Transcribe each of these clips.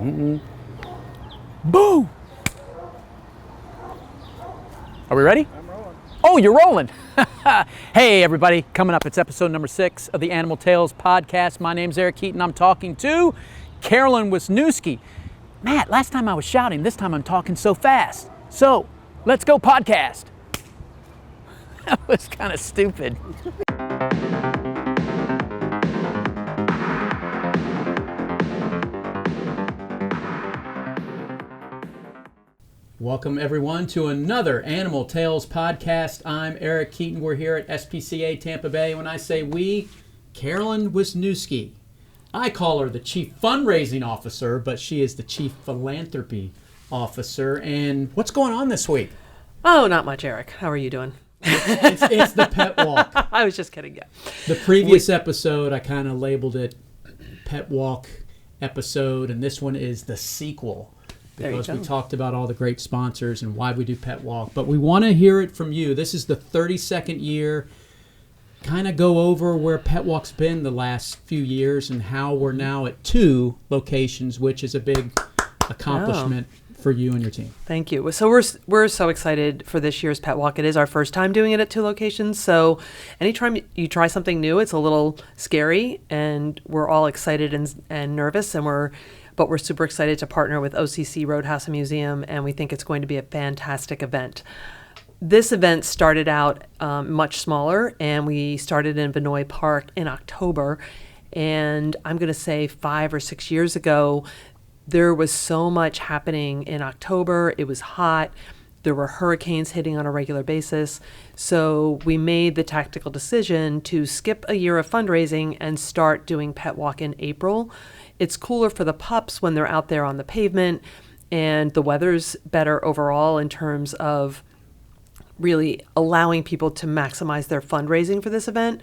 Boom! Are we ready? I'm rolling. Oh, you're rolling. Hey, everybody. Coming up, it's episode number 6 of the Animal Tales podcast. My name's Eric Keaton. I'm talking to Carolyn Wisniewski. Matt, last time I was shouting. This time I'm talking so fast. So, let's go podcast. That was kind of stupid. Welcome, everyone, to another Animal Tales podcast. I'm Eric Keaton. We're here at SPCA Tampa Bay. When I say we, Carolyn Wisniewski. I call her the Chief Fundraising Officer, but she is the Chief Philanthropy Officer. And what's going on this week? Oh, not much, Eric. How are you doing? It's the pet walk. I was just kidding, yeah. The previous episode, I kind of labeled it Pet Walk episode, and this one is the sequel. Because we talked about all the great sponsors and why we do Pet Walk. But we want to hear it from you. This is the 32nd year. Kind of go over where Pet Walk's been the last few years and how we're now at 2 locations, which is a big accomplishment for you and your team. Thank you. So we're so excited for this year's Pet Walk. It is our first time doing it at 2 locations. So anytime you try something new, it's a little scary, and we're all excited and nervous, but we're super excited to partner with OCC Roadhouse and Museum, and we think it's going to be a fantastic event. This event started out much smaller, and we started in Vinoy Park in October. And I'm going to say 5 or 6 years ago, there was so much happening in October. It was hot. There were hurricanes hitting on a regular basis. So we made the tactical decision to skip a year of fundraising and start doing Pet Walk in April. It's cooler for the pups when they're out there on the pavement, and the weather's better overall in terms of really allowing people to maximize their fundraising for this event.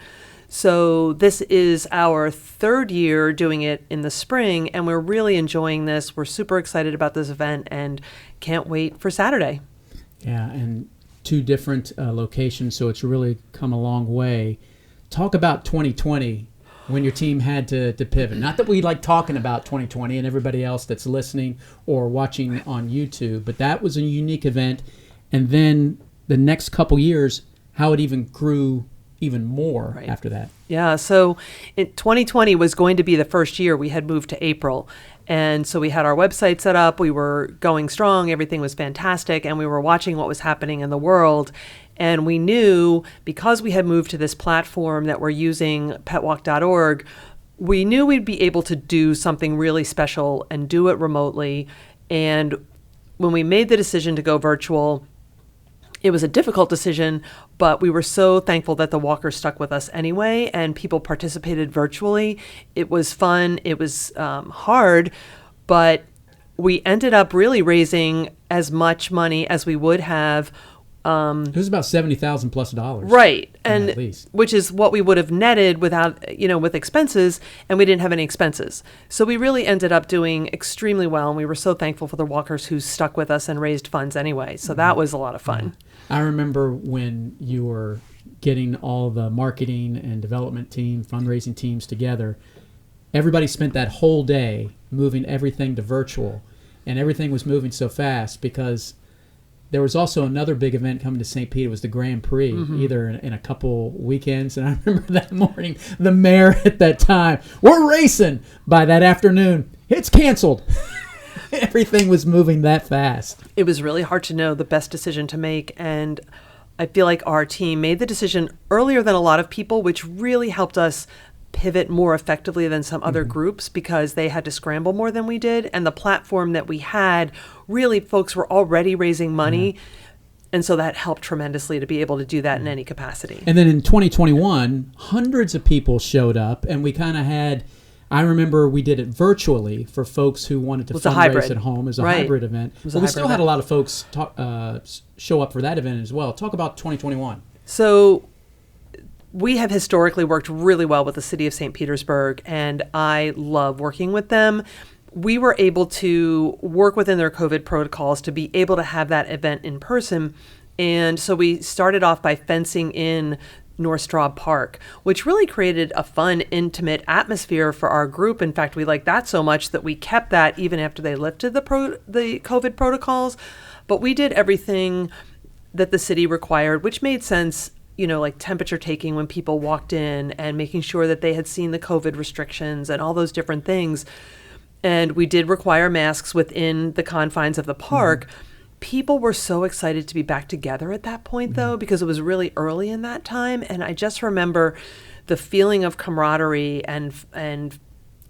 So this is our 3rd year doing it in the spring, and we're really enjoying this. We're super excited about this event and can't wait for Saturday. Yeah, and 2 different locations, so it's really come a long way. Talk about 2020 when your team had to pivot. Not that we like talking about 2020 and everybody else that's listening or watching on YouTube, but that was a unique event. And then the next couple years, how it even grew even more after that. Yeah, so 2020 was going to be the first year we had moved to April. And so we had our website set up, we were going strong, everything was fantastic, and we were watching what was happening in the world. And we knew, because we had moved to this platform that we're using, petwalk.org, we knew we'd be able to do something really special and do it remotely. And when we made the decision to go virtual, it was a difficult decision, but we were so thankful that the walkers stuck with us anyway, and people participated virtually. It was fun. It was hard, but we ended up really raising as much money as we would have. It was about $70,000 plus dollars. Right. And at least. Which is what we would have netted without, with expenses, and we didn't have any expenses. So we really ended up doing extremely well, and we were so thankful for the walkers who stuck with us and raised funds anyway. So that was a lot of fun. I remember when you were getting all the marketing and development team, fundraising teams together, everybody spent that whole day moving everything to virtual, and everything was moving so fast because there was also another big event coming to St. Pete. It was the Grand Prix, either in a couple weekends. And I remember that morning, the mayor at that time, we're racing. By that afternoon, it's canceled. Everything was moving that fast. It was really hard to know the best decision to make. And I feel like our team made the decision earlier than a lot of people, which really helped us pivot more effectively than some other groups because they had to scramble more than we did. And the platform that we had, really folks were already raising money. And so that helped tremendously to be able to do that in any capacity. And then in 2021, hundreds of people showed up, and we kind of had, I remember we did it virtually for folks who wanted to fundraise at home as a hybrid event. But we still had a lot of folks show up for that event as well. Talk about 2021. So we have historically worked really well with the city of St. Petersburg, and I love working with them. We were able to work within their COVID protocols to be able to have that event in person. And so we started off by fencing in North Straw Park, which really created a fun, intimate atmosphere for our group. In fact, we liked that so much that we kept that even after they lifted the COVID protocols. But we did everything that the city required, which made sense, like temperature taking when people walked in and making sure that they had seen the COVID restrictions and all those different things. And we did require masks within the confines of the park. Mm-hmm. People were so excited to be back together at that point, though, because it was really early in that time. And I just remember the feeling of camaraderie and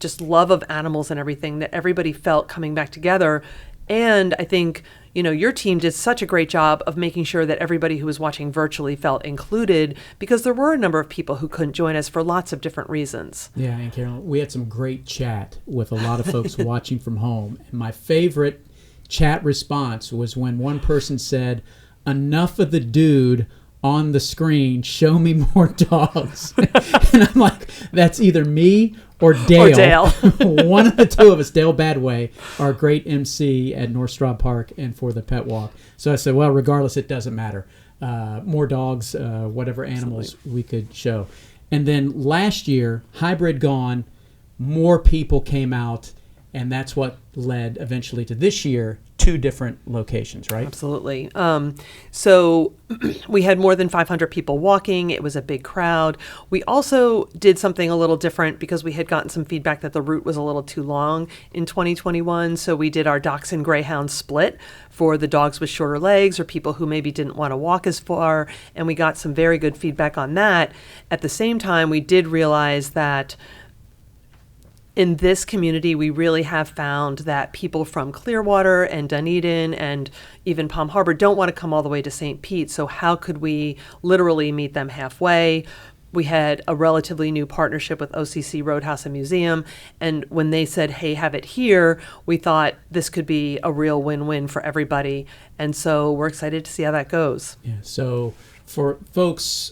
just love of animals and everything that everybody felt coming back together. And I think, your team did such a great job of making sure that everybody who was watching virtually felt included, because there were a number of people who couldn't join us for lots of different reasons. Yeah, and Carolyn, we had some great chat with a lot of folks watching from home. And my favorite chat response was when one person said, "Enough of the dude on the screen, show me more dogs." And I'm like, that's either me or Dale. One of the two of us, Dale Badway, our great MC at North Straw Park and for the pet walk. So I said, well, regardless, it doesn't matter. More dogs, whatever animals we could show. And then last year, hybrid gone, more people came out, and that's what led eventually to this year, 2 different locations, right? Absolutely. So we had more than 500 people walking. It was a big crowd. We also did something a little different because we had gotten some feedback that the route was a little too long in 2021. So we did our Dachshund Greyhound split for the dogs with shorter legs or people who maybe didn't want to walk as far. And we got some very good feedback on that. At the same time, we did realize that in this community, we really have found that people from Clearwater and Dunedin and even Palm Harbor don't want to come all the way to St. Pete. So how could we literally meet them halfway? We had a relatively new partnership with OCC Roadhouse and Museum. And when they said, hey, have it here, we thought this could be a real win-win for everybody. And so we're excited to see how that goes. Yeah. So for folks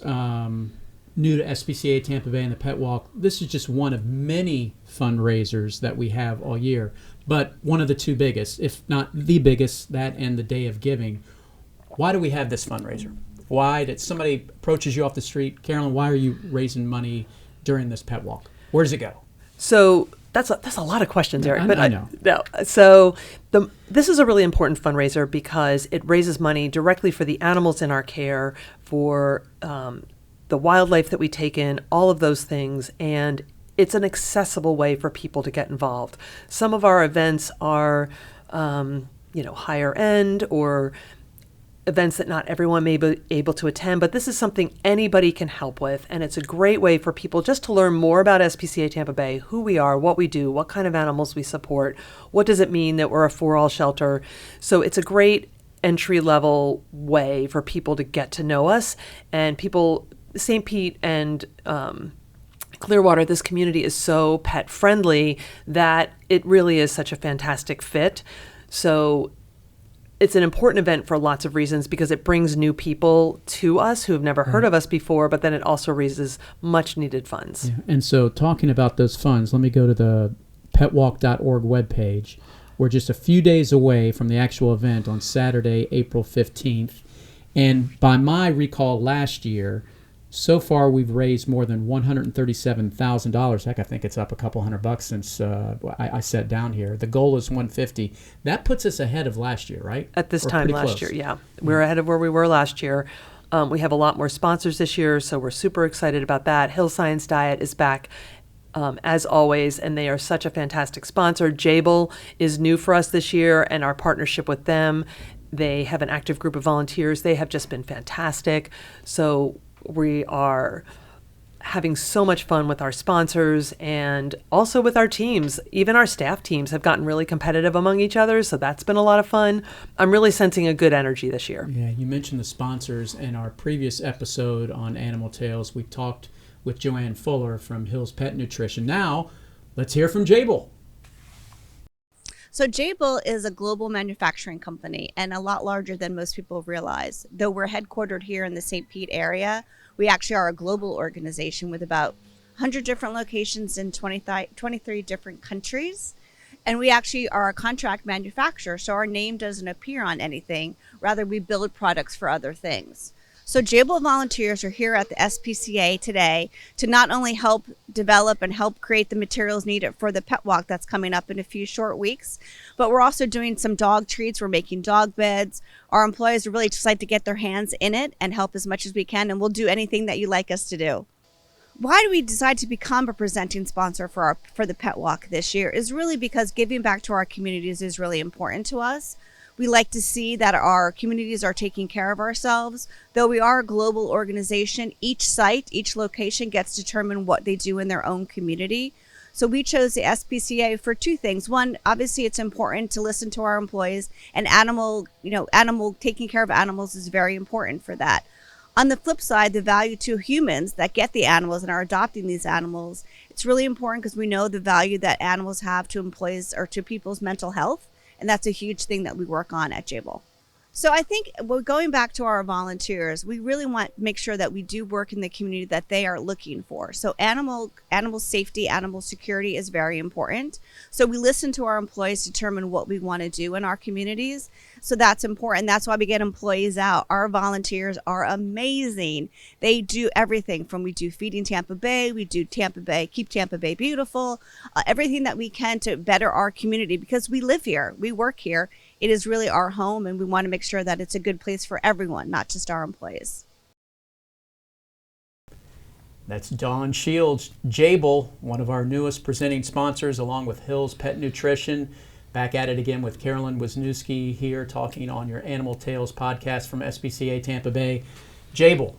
new to SPCA Tampa Bay and the Pet Walk, this is just one of many fundraisers that we have all year, but one of the 2 biggest, if not the biggest, that and the Day of Giving. Why do we have this fundraiser? Why did somebody approaches you off the street, Carolyn, why are you raising money during this pet walk? Where does it go? So that's a lot of questions, Eric. I know. No. So this is a really important fundraiser because it raises money directly for the animals in our care, for the wildlife that we take in, all of those things. And it's an accessible way for people to get involved. Some of our events are, higher end or events that not everyone may be able to attend, but this is something anybody can help with. And it's a great way for people just to learn more about SPCA Tampa Bay, who we are, what we do, what kind of animals we support, what does it mean that we're a for-all shelter. So it's a great entry-level way for people to get to know us. And people, St. Pete and Clearwater, this community is so pet friendly that it really is such a fantastic fit. So it's an important event for lots of reasons because it brings new people to us who have never heard of us before, but then it also raises much needed funds. Yeah. And so talking about those funds, let me go to the petwalk.org webpage. We're just a few days away from the actual event on Saturday, April 15th. And by my recall last year, so far, we've raised more than $137,000. Heck, I think it's up a couple $100 since I sat down here. The goal is $150. That puts us ahead of last year, right? At this time last year, yeah. We're ahead of where we were last year. We have a lot more sponsors this year, so we're super excited about that. Hill Science Diet is back as always, and they are such a fantastic sponsor. Jable is new for us this year, and our partnership with them. They have an active group of volunteers. They have just been fantastic. So we are having so much fun with our sponsors and also with our teams. Even our staff teams have gotten really competitive among each other, so that's been a lot of fun. I'm really sensing a good energy this year. Yeah, you mentioned the sponsors. In our previous episode on Animal Tales, we talked with Joanne Fuller from Hill's Pet Nutrition. Now, let's hear from Jable. So Jable is a global manufacturing company and a lot larger than most people realize. Though we're headquartered here in the St. Pete area, we actually are a global organization with about 100 different locations in 23 different countries. And we actually are a contract manufacturer, so our name doesn't appear on anything. Rather, we build products for other things. So Jabil volunteers are here at the SPCA today to not only help develop and help create the materials needed for the pet walk that's coming up in a few short weeks, but we're also doing some dog treats. We're making dog beds. Our employees are really just like to get their hands in it and help as much as we can, and we'll do anything that you like us to do. Why do we decide to become a presenting sponsor for the pet walk this year is really because giving back to our communities is really important to us. We like to see that our communities are taking care of ourselves. Though we are a global organization, each site, each location gets to determine what they do in their own community. So we chose the SPCA for two things. One, obviously it's important to listen to our employees, and taking care of animals is very important for that. On the flip side, the value to humans that get the animals and are adopting these animals, it's really important because we know the value that animals have to employees or to people's mental health. And that's a huge thing that we work on at Jabil. So I think going back to our volunteers, we really want to make sure that we do work in the community that they are looking for. So animal safety, animal security is very important. So we listen to our employees to determine what we want to do in our communities. So that's important. That's why we get employees out. Our volunteers are amazing. They do everything from we do Feeding Tampa Bay, we do Tampa Bay, Keep Tampa Bay Beautiful, everything that we can to better our community because we live here, we work here. It is really our home, and we want to make sure that it's a good place for everyone, not just our employees. That's Dawn Shields, Jabil, one of our newest presenting sponsors, along with Hill's Pet Nutrition. Back at it again with Carolyn Wisniewski here, talking on your Animal Tales podcast from SPCA Tampa Bay. Jabil,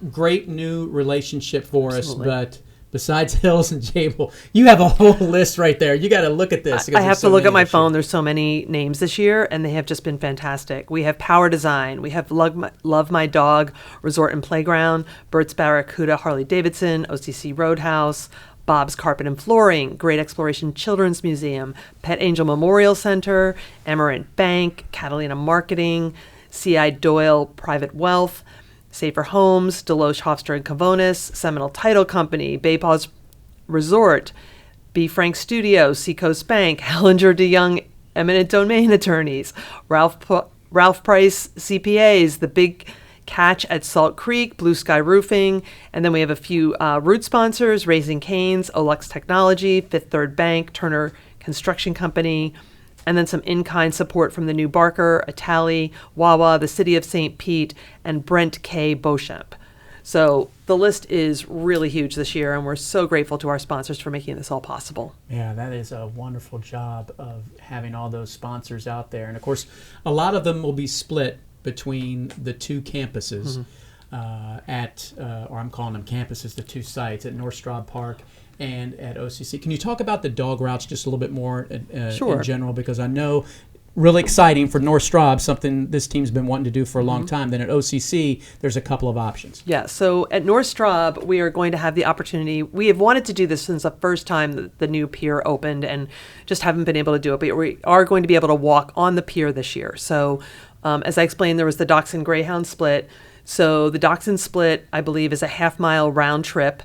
great new relationship for Absolutely. us, but besides Hills and Jabil, you have a whole list right there. You got to look at this. I have to look at my phone. There's so many names this year, and they have just been fantastic. We have Power Design. We have Love My Dog Resort and Playground, Burt's Barracuda Harley Davidson, OCC Roadhouse, Bob's Carpet and Flooring, Great Exploration Children's Museum, Pet Angel Memorial Center, Amaranth Bank, Catalina Marketing, C.I. Doyle Private Wealth, Safer Homes, Deloche Hofstra and Cavonis, Seminole Title Company, Bay Paws Resort, B. Frank Studios, Seacoast Bank, Hellinger DeYoung Eminent Domain Attorneys, Ralph Price CPAs, The Big Catch at Salt Creek, Blue Sky Roofing, and then we have a few root sponsors, Raising Cane's, Olux Technology, Fifth Third Bank, Turner Construction Company, and then some in-kind support from the New Barker, Atali, Wawa, the City of St. Pete, and Brent K. Beauchamp. So the list is really huge this year, and we're so grateful to our sponsors for making this all possible. Yeah, that is a wonderful job of having all those sponsors out there. And, of course, a lot of them will be split between the two campuses or I'm calling them campuses, the two sites at North Straub Park and at OCC. Can you talk about the dog routes just a little bit more Sure. in general? Because I know really exciting for North Straub, something this team's been wanting to do for a long time. Then at OCC, there's a couple of options. Yeah, so at North Straub, we are going to have the opportunity. We have wanted to do this since the first time the new pier opened and just haven't been able to do it. But we are going to be able to walk on the pier this year. So as I explained, there was the Dachshund Greyhound split. So the Dachshund split, I believe, is a half-mile round trip.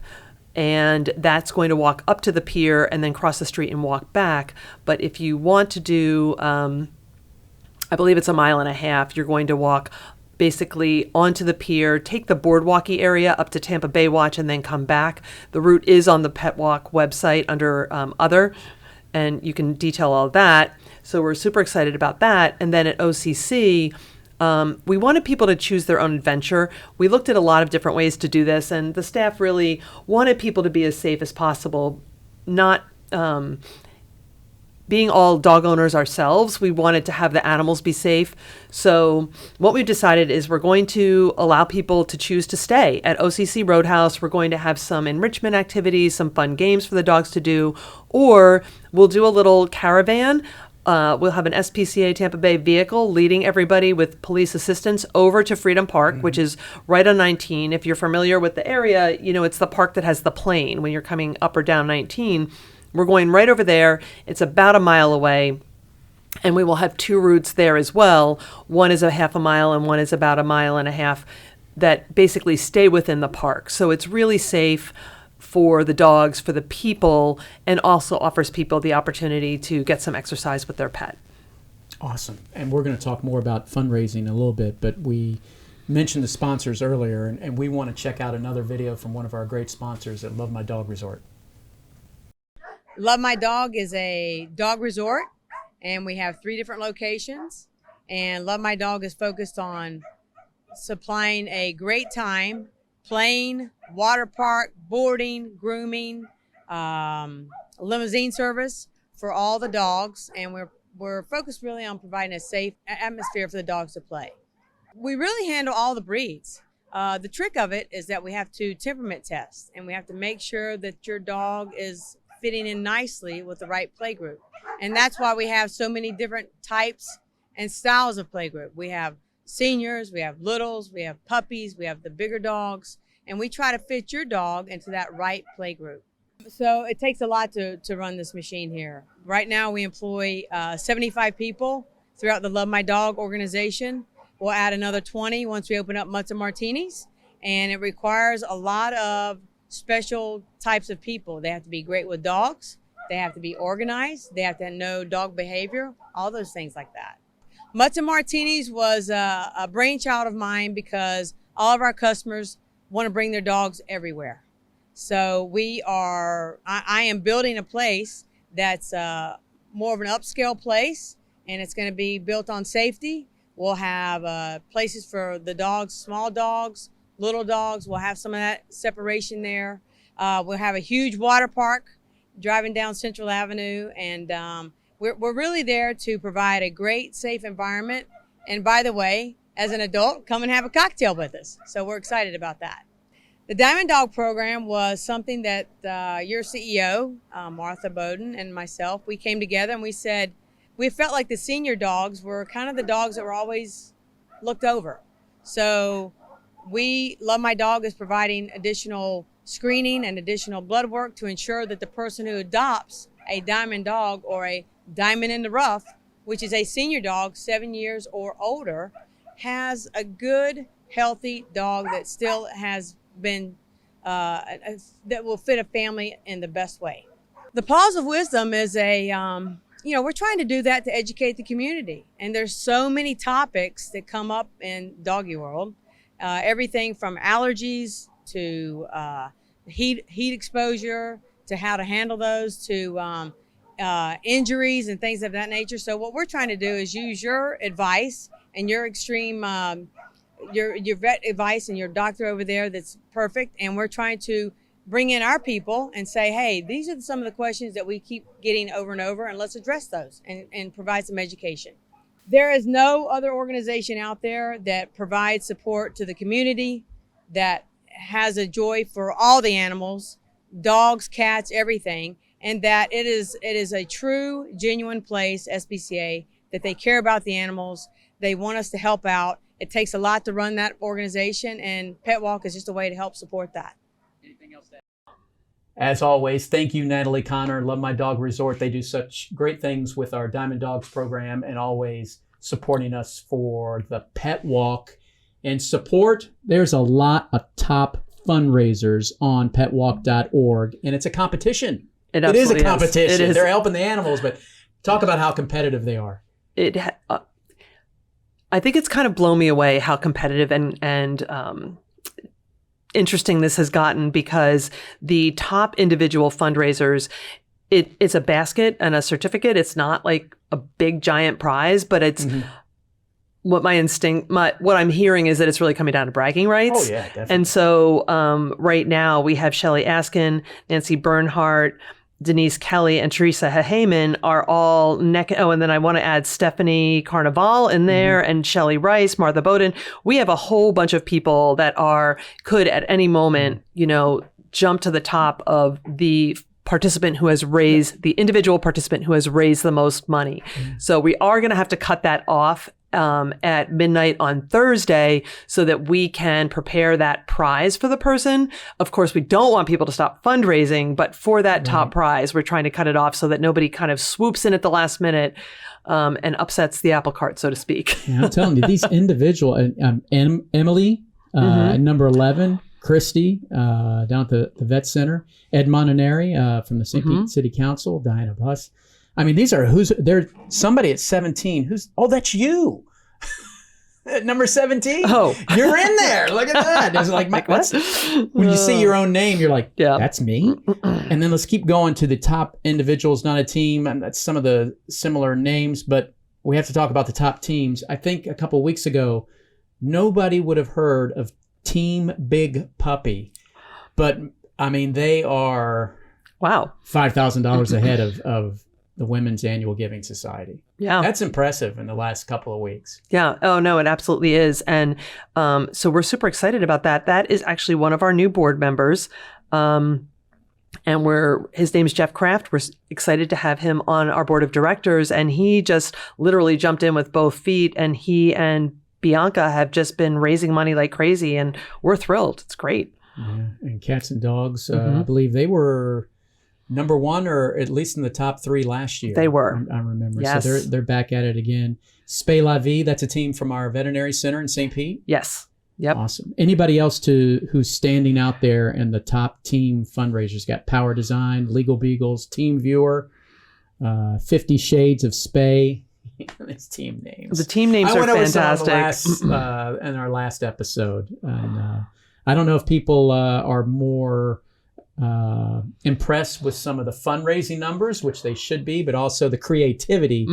And that's going to walk up to the pier and then cross the street and walk back. But if you want to do, I believe it's 1.5 miles, you're going to walk basically onto the pier, take the boardwalky area up to Tampa Bay Watch, and then come back. The route is on the Pet Walk website under Other, and you can detail all that. So we're super excited about that. And then at OCC, we wanted people to choose their own adventure. We looked at a lot of different ways to do this, and the staff really wanted people to be as safe as possible, not being all dog owners ourselves. We wanted to have the animals be safe. So what we've decided is we're going to allow people to choose to stay at OCC Roadhouse. We're going to have some enrichment activities, some fun games for the dogs to do, or we'll do a little caravan. We'll have an SPCA Tampa Bay vehicle leading everybody with police assistance over to Freedom Park, which is right on 19. If you're familiar with the area, you know, it's the park that has the plane when you're coming up or down 19. We're going right over there. It's about 1 mile away. And we will have 2 routes there as well. One is a 0.5 mile and one is about 1.5 miles that basically stay within the park. So it's really safe for the dogs, for the people, and also offers people the opportunity to get some exercise with their pet. Awesome. And we're going to talk more about fundraising in a little bit, but we mentioned the sponsors earlier, and we want to check out another video from one of our great sponsors at Love My Dog Resort. Love My Dog is a dog resort, and we have 3 different locations. And Love My Dog is focused on supplying a great time, playing, water park, boarding, grooming, limousine service for all the dogs. And we're focused really on providing a safe atmosphere for the dogs to play. We really handle all the breeds. The trick of it is that we have to temperament test, and we have to make sure that your dog is fitting in nicely with the right play group. And that's why we have so many different types and styles of play group. We have seniors, we have littles, we have puppies, we have the bigger dogs, and we try to fit your dog into that right play group. So it takes a lot to run this machine here. Right now we employ 75 people throughout the Love My Dog organization. We'll add another 20 once we open up Mutts and Martinis, and it requires a lot of special types of people. They have to be great with dogs, they have to be organized, they have to know dog behavior, all those things like that. Mutts and Martinis was a brainchild of mine because all of our customers want to bring their dogs everywhere. So I am building a place that's more of an upscale place, and it's going to be built on safety. We'll have places for the dogs, small dogs, little dogs. We'll have some of that separation there. We'll have a huge water park driving down Central Avenue, and we're really there to provide a great, safe environment. And by the way, as an adult, come and have a cocktail with us. So we're excited about that. The Diamond Dog program was something that your CEO, Martha Bowden, and myself, we came together and we said, we felt like the senior dogs were kind of the dogs that were always looked over. So Love My Dog is providing additional screening and additional blood work to ensure that the person who adopts a diamond dog or a diamond in the rough, which is a senior dog, 7 years or older, has a good, healthy dog that still has been, that will fit a family in the best way. The Paws of Wisdom is we're trying to do that to educate the community. And there's so many topics that come up in doggy world. Everything from allergies to heat exposure, to how to handle those, to injuries and things of that nature. So what we're trying to do is use your advice and your extreme, your vet advice and your doctor over there that's perfect. And we're trying to bring in our people and say, hey, these are some of the questions that we keep getting over and over, and let's address those and provide some education. There is no other organization out there that provides support to the community, that has a joy for all the animals, dogs, cats, everything, and that it is a true, genuine place, SPCA, that they care about the animals. They want us to help out. It takes a lot to run that organization, and Pet Walk is just a way to help support that. Anything else to add? As always, thank you, Natalie Connor, Love My Dog Resort. They do such great things with our Diamond Dogs program and always supporting us for the Pet Walk. And support, there's a lot of top fundraisers on petwalk.org, and it's a competition. It is a competition. It is. They're helping the animals, but talk about how competitive they are. I think it's kind of blown me away how competitive and interesting this has gotten, because the top individual fundraisers, it's a basket and a certificate. It's not like a big giant prize, but it's what what I'm hearing is that it's really coming down to bragging rights. Oh yeah, definitely. And so right now we have Shelley Askin, Nancy Bernhardt, Denise Kelly, and Teresa Heyman are all and then I want to add Stephanie Carnival in there, and Shelley Rice, Martha Bowden. We have a whole bunch of people that could at any moment, jump to the top of the individual participant who has raised the most money. So we are going to have to cut that off at midnight on Thursday so that we can prepare that prize for the person. Of course, we don't want people to stop fundraising, but for that top prize, we're trying to cut it off so that nobody kind of swoops in at the last minute and upsets the apple cart, so to speak. Yeah, I'm telling you, these individual, Emily, number 11, Christy, down at the vet center, Ed Montanari from the St. Pete City Council, Diana Buss. I mean, there's somebody at 17 that's you. Number 17. Oh. You're in there. Look at that. It's like, What? when you see your own name, you're like, Yeah. that's me. And then let's keep going to the top individuals, not a team. And that's some of the similar names, but we have to talk about the top teams. I think a couple of weeks ago, nobody would have heard of Team Big Puppy, but I mean, they are Wow. $5,000 ahead of the Women's Annual Giving Society. Yeah. That's impressive in the last couple of weeks. Yeah. Oh, no, it absolutely is. And so we're super excited about that. That is actually one of our new board members. And his name is Jeff Kraft. We're excited to have him on our board of directors. And he just literally jumped in with both feet. And he and Bianca have just been raising money like crazy. And we're thrilled. It's great. Yeah. And Cats and Dogs, I believe they were number one, or at least in the top 3 last year. They were. I remember. Yes. So they're back at it again. Spay La Vie, that's a team from our veterinary center in St. Pete. Yes. Yep. Awesome. Anybody else who's standing out there in the top team fundraisers? Got Power Design, Legal Beagles, Team Viewer, 50 Shades of Spay. These team names. The team names are fantastic. In our last episode. And, I don't know if people are more impressed with some of the fundraising numbers, which they should be, but also the creativity.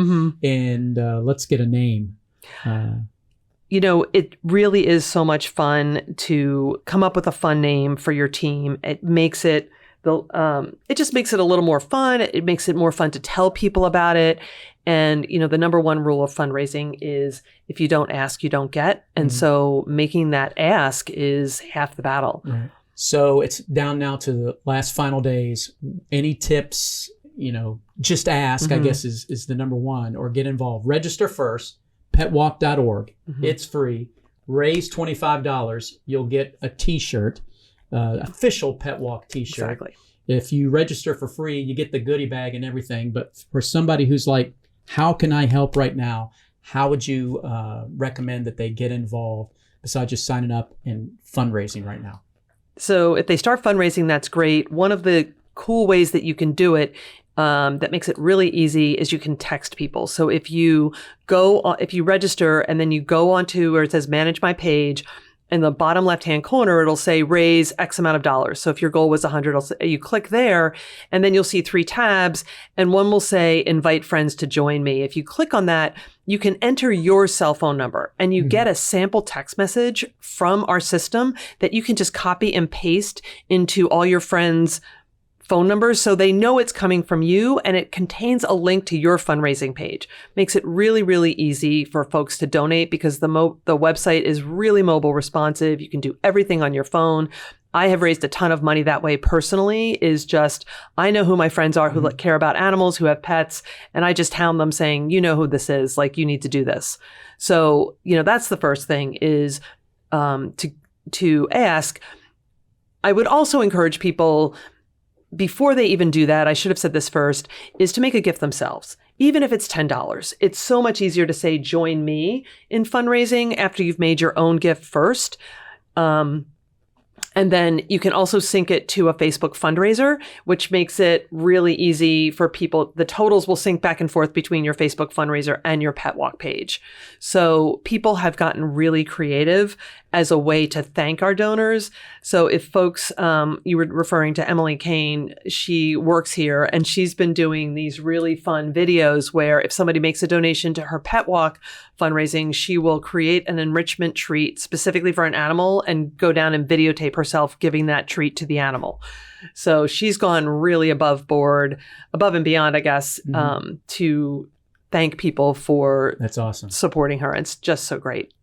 And let's get a name. You know, it really is so much fun to come up with a fun name for your team. It makes it it just makes it a little more fun. It makes it more fun to tell people about it. And, you know, the number one rule of fundraising is if you don't ask, you don't get. And so making that ask is half the battle. Right. So it's down now to the last final days. Any tips, you know, just ask, I guess is the number one, or get involved. Register first, petwalk.org. It's free. Raise $25. You'll get a t-shirt, official Pet Walk t-shirt. Exactly. If you register for free, you get the goodie bag and everything. But for somebody who's like, how can I help right now? How would you recommend that they get involved besides just signing up and fundraising right now? So if they start fundraising, that's great. One of the cool ways that you can do it that makes it really easy is you can text people. So if you register and then you go onto where it says manage my page, in the bottom left-hand corner, it'll say raise X amount of dollars. So if your goal was 100, you click there and then you'll see 3 tabs and one will say invite friends to join me. If you click on that, you can enter your cell phone number and you get a sample text message from our system that you can just copy and paste into all your friends' phone numbers so they know it's coming from you, and it contains a link to your fundraising page. Makes it really, really easy for folks to donate because the website is really mobile responsive. You can do everything on your phone. I have raised a ton of money that way personally, is just, I know who my friends are who care about animals, who have pets, and I just hound them saying, you know who this is, like you need to do this. So, you know, that's the first thing is to ask. I would also encourage people, before they even do that, I should have said this first, is to make a gift themselves. Even if it's $10, it's so much easier to say, join me in fundraising after you've made your own gift first. And then you can also sync it to a Facebook fundraiser, which makes it really easy for people. The totals will sync back and forth between your Facebook fundraiser and your Pet Walk page. So people have gotten really creative as a way to thank our donors. So if folks, you were referring to Emily Kane, she works here and she's been doing these really fun videos where if somebody makes a donation to her Pet Walk fundraising, she will create an enrichment treat specifically for an animal and go down and videotape herself giving that treat to the animal. So she's gone really above and beyond, I guess, to thank people for That's awesome. Supporting her. It's just so great.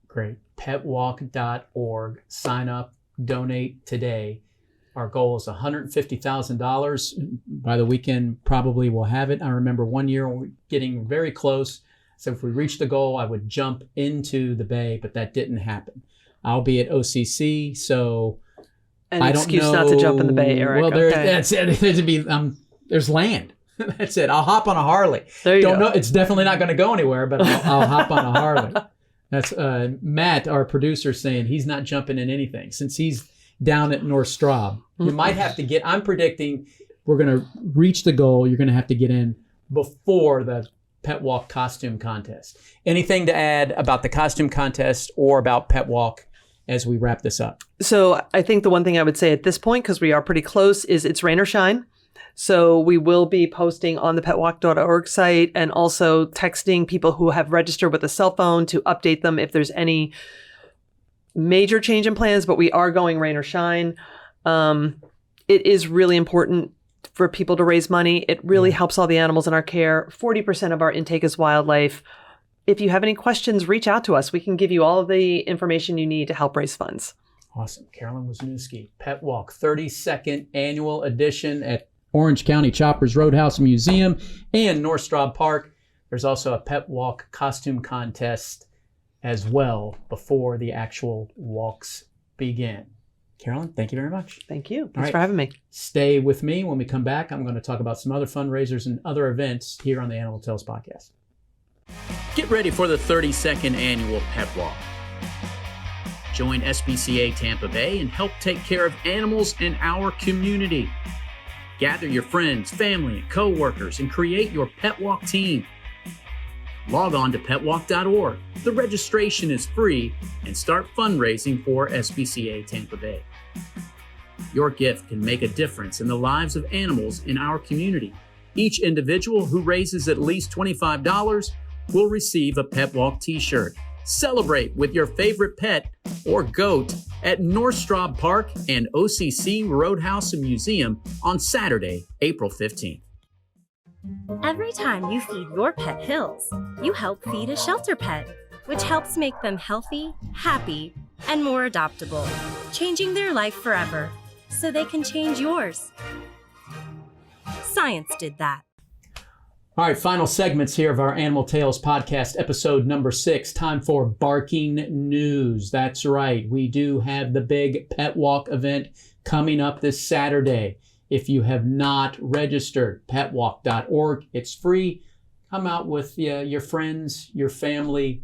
Great. Petwalk.org. Sign up, donate today. Our goal is $150,000. By the weekend, probably we'll have it. I remember one year we were getting very close. So if we reached the goal, I would jump into the bay, but that didn't happen. I'll be at OCC, so An I don't excuse know. not to jump in the Bay, Eric. Well, that's it. There's land. That's it. I'll hop on a Harley. There you Don't go. know. It's definitely not going to go anywhere, but I'll hop on a Harley. That's Matt, our producer, saying he's not jumping in anything since he's down at North Straub. You might have to I'm predicting we're going to reach the goal. You're going to have to get in before the Pet Walk costume contest. Anything to add about the costume contest or about Pet Walk as we wrap this up? So I think the one thing I would say at this point, because we are pretty close, is it's rain or shine. So we will be posting on the petwalk.org site and also texting people who have registered with a cell phone to update them if there's any major change in plans, but we are going rain or shine. It is really important for people to raise money. It really helps all the animals in our care. 40% of our intake is wildlife. If you have any questions, reach out to us. We can give you all of the information you need to help raise funds. Awesome. Carolyn Wisniewski, Pet Walk 32nd annual edition at Orange County Choppers Roadhouse Museum and North Straub Park. There's also a Pet Walk costume contest as well before the actual walks begin. Carolyn, thank you very much. Thank you. Thanks for having me. Stay with me. When we come back, I'm going to talk about some other fundraisers and other events here on the Animal Tales podcast. Get ready for the 32nd annual Pet Walk. Join SPCA Tampa Bay and help take care of animals in our community. Gather your friends, family, and co-workers and create your Pet Walk team. Log on to petwalk.org. The registration is free and start fundraising for SPCA Tampa Bay. Your gift can make a difference in the lives of animals in our community. Each individual who raises at least $25 will receive a Pet Walk t-shirt. Celebrate with your favorite pet or goat at North Straub Park and OCC Roadhouse and Museum on Saturday, April 15th. Every time you feed your pet Hills, you help feed a shelter pet, which helps make them healthy, happy, and more adoptable, changing their life forever so they can change yours. Science did that. All right, final segments here of our Animal Tales podcast, episode number 6. Time for barking news. That's right. We do have the big Pet Walk event coming up this Saturday. If you have not registered, petwalk.org, it's free. Come out with your friends, your family.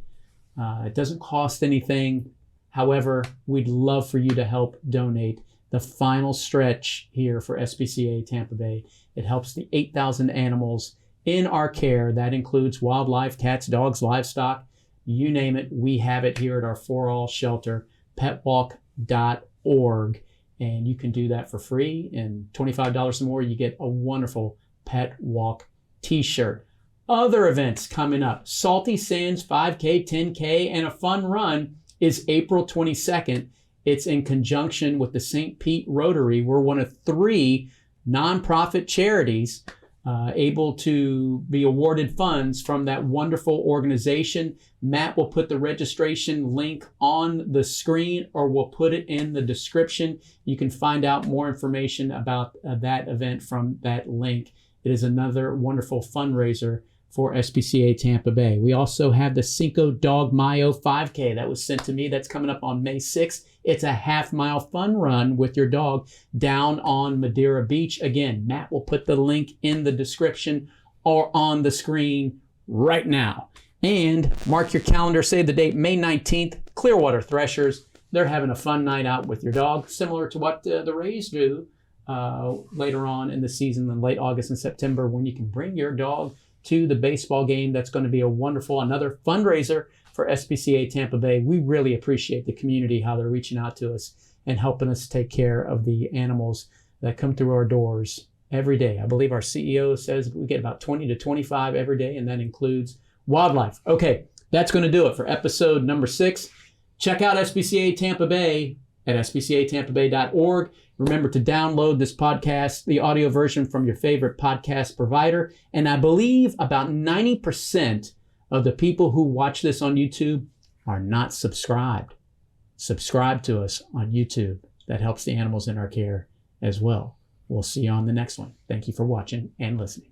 It doesn't cost anything. However, we'd love for you to help donate the final stretch here for SPCA Tampa Bay. It helps the 8,000 animals in our care. That includes wildlife, cats, dogs, livestock, you name it. We have it here at our For All shelter, petwalk.org. And you can do that for free. And $25 or more, you get a wonderful Pet Walk t-shirt. Other events coming up. Salty Sands 5K, 10K, and a fun run is April 22nd. It's in conjunction with the St. Pete Rotary. We're one of 3 nonprofit charities able to be awarded funds from that wonderful organization. Matt will put the registration link on the screen, or we'll put it in the description. You can find out more information about that event from that link. It is another wonderful fundraiser for SPCA Tampa Bay. We also have the Cinco de Mayo 5K that was sent to me. That's coming up on May 6th. It's a half-mile fun run with your dog down on Madeira Beach. Again, Matt will put the link in the description or on the screen right now. And mark your calendar, save the date, May 19th, Clearwater Threshers. They're having a fun night out with your dog, similar to what the Rays do later on in the season in late August and September, when you can bring your dog to the baseball game. That's going to be another fundraiser for SPCA Tampa Bay. We really appreciate the community, how they're reaching out to us and helping us take care of the animals that come through our doors every day. I believe our CEO says we get about 20 to 25 every day, and that includes wildlife. Okay, that's going to do it for episode number 6. Check out SPCA Tampa Bay at spcatampabay.org. Remember to download this podcast, the audio version, from your favorite podcast provider. And I believe about 90% of the people who watch this on YouTube are not subscribed. Subscribe to us on YouTube. That helps the animals in our care as well. We'll see you on the next one. Thank you for watching and listening.